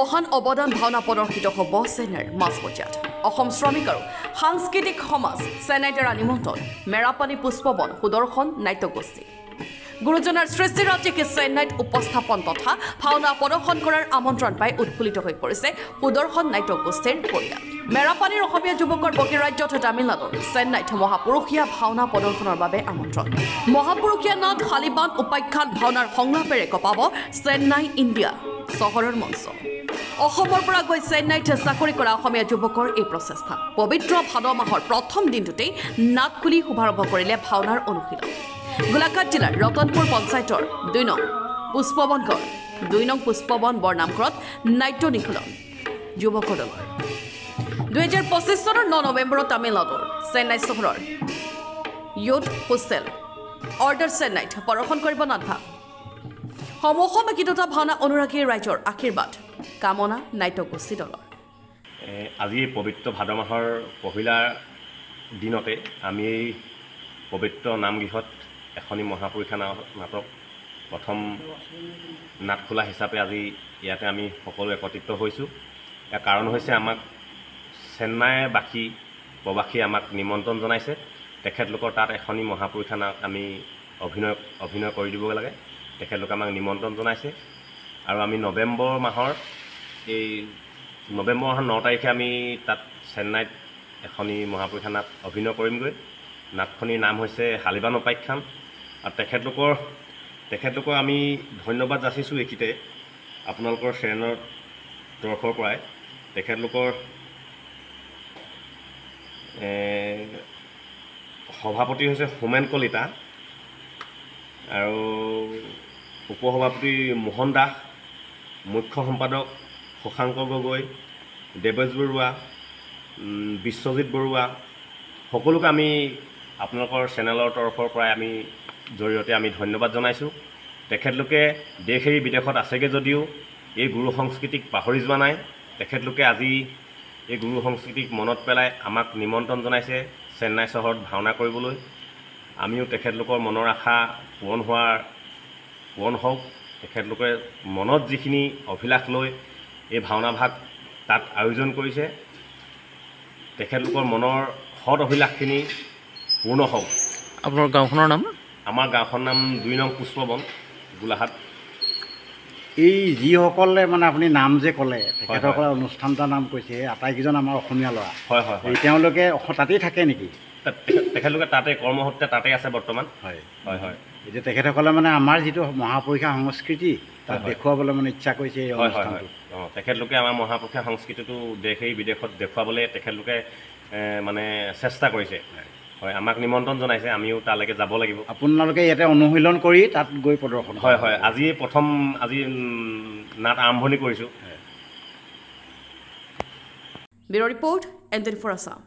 মহান অৱদান ভাওনা প্ৰদৰ্শিত হ'ব চেন্নাইৰ মাজমজিয়াত অসম শ্ৰমিক আৰু সাংস্কৃতিক সমাজ চেন্নাইত নিমন্ত্ৰণ মেৰাপানী পুষ্পবন সুদৰ্শন নাট্যগোষ্ঠী গুৰুজনাৰ সৃষ্টিৰাজিক চেন্নাইত উপস্থাপন তথা ভাওনা প্ৰদৰ্শন কৰাৰ আমন্ত্ৰণ পাই উৎফুল্লিত হৈ পৰিছে সুদৰ্শন নাট্যগোষ্ঠীৰ পৰিয়াল মেৰাপানীৰ অসমীয়া যুৱকৰ বহিৰাজ্যত তামিলনাডুৰ চেন্নাইত মহাপুৰুষীয়া ভাওনা প্ৰদৰ্শনৰ বাবে আমন্ত্ৰণ মহাপুৰুষীয়া নাট শালিবান উপাখ্যান ভাওনাৰ সংলাপেৰে কপাব চেন্নাই ইণ্ডিয়া চহৰৰ মঞ্চ অসমৰ পৰা গৈ চেন্নাইত চাকৰি কৰা অসমীয়া যুৱকৰ এই প্ৰচেষ্টা পবিত্ৰ ভাদ মাহৰ প্ৰথম দিনটোতেই নাট খুলি শুভাৰম্ভ কৰিলে ভাওনাৰ অনুশীলন গোলাঘাট জিলাৰ ৰতনপুৰ পঞ্চায়তৰ ২ নং পুষ্পবন গাঁৱৰ ২ নং পুষ্পবন বৰনামঘৰত নাট্য নিশীলন যুৱকৰ দলৰ ২০২৫ চনৰ ৯ নৱেম্বৰত তামিলনাডুৰ চেন্নাই চহৰৰ ইউথ হোষ্টেল অৰ্ডাৰ চেন্নাইত প্ৰদৰ্শন কৰিব নাটভাগ সমসমাগী তথা ভাওনা অনুৰাগী ৰাইজৰ আশীৰ্বাদ কামনা নাট্যগোষ্ঠী দলৰ আজি পবিত্ৰ ভাদ মাহৰ পহিলা দিনতে আমি এই পবিত্ৰ নামগৃহত এখনি মহাপুৰুষীয়া নাটক প্ৰথম নাট খোলা হিচাপে আজি ইয়াতে আমি সকলো একত্ৰিত হৈছোঁ ইয়াৰ কাৰণ হৈছে আমাক চেন্নাইবাসী প্ৰবাসী আমাক নিমন্ত্ৰণ জনাইছে তেখেতলোকৰ তাত এখনি মহাপুৰুষীয়া নাট আমি অভিনয় কৰি দিব লাগে তেখেতলোকে আমাক নিমন্ত্ৰণ জনাইছে আৰু আমি নৱেম্বৰ মাহৰ ৯ তাৰিখে আমি তাত চেন্নাইত এখনি মহাপুৰুষীয়া নাট অভিনয় কৰিমগৈ নাটখনিৰ নাম হৈছে শালিবান উপাখ্যান আৰু তেখেতলোকৰ আমি ধন্যবাদ যাচিছোঁ এইখিতে আপোনালোকৰ চেনেলৰ তৰফৰ পৰাই তেখেতলোকৰ সভাপতি হৈছে হোমেন কলিতা আৰু উপসভাপতি মোহন দাস মুখ্য সম্পাদক শশাংক গগৈ দেৱেশ বৰুৱা বিশ্বজিৎ বৰুৱা সকলোকে আমি আপোনালোকৰ চেনেলৰ তৰফৰ পৰাই আমি জৰিয়তে আমি ধন্যবাদ জনাইছোঁ তেখেতলোকে দেশ এৰি বিদেশত আছেগৈ যদিও এই গুৰু সংস্কৃতিক পাহৰি যোৱা নাই তেখেতলোকে আজি এই গুৰু সংস্কৃতিক মনত পেলাই আমাক নিমন্ত্ৰণ জনাইছে চেন্নাই চহৰত ভাওনা কৰিবলৈ আমিও তেখেতলোকৰ মনৰ আশা পূৰণ হওক তেখেতলোকে মনত যিখিনি অভিলাষ লৈ এই ভাওনা ভাগ তাত আয়োজন কৰিছে তেখেতলোকৰ মনৰ সৎ অভিলাষখিনি পূৰ্ণ হওক আপোনাৰ গাঁওখনৰ নাম আমাৰ গাঁওখনৰ নাম ২ নং পুষ্পবন গোলাঘাট এই যিসকলে মানে আপুনি নাম যে ক'লে তেখেতসকলে অনুষ্ঠানটাৰ নাম কৈছে আটাইকেইজন আমাৰ অসমীয়া ল'ৰা হয় হয় তেওঁলোকে তাতেই থাকে নেকি তেখেতলোকে তাতে কৰ্মসূত্ৰে তাতে আছে বৰ্তমান হয় হয় হয় এতিয়া তেখেতসকলে মানে আমাৰ যিটো মহাপুৰুষীয়া সংস্কৃতি তাত দেখুৱাবলৈ মানে ইচ্ছা কৰিছে এই অনুষ্ঠানটো তেখেতলোকে আমাৰ মহাপুৰুষীয়া সংস্কৃতিটো দেশ এৰি বিদেশত দেখুৱাবলৈ তেখেতলোকে মানে চেষ্টা কৰিছে হয় আমাক নিমন্ত্ৰণ জনাইছে আমিও তালৈকে যাব লাগিব আপোনালোকে ইয়াতে অনুশীলন কৰি তাত গৈ প্ৰদৰ্শন হয় হয় আজি নাট আৰম্ভণি কৰিছোঁ bureau report and for Assam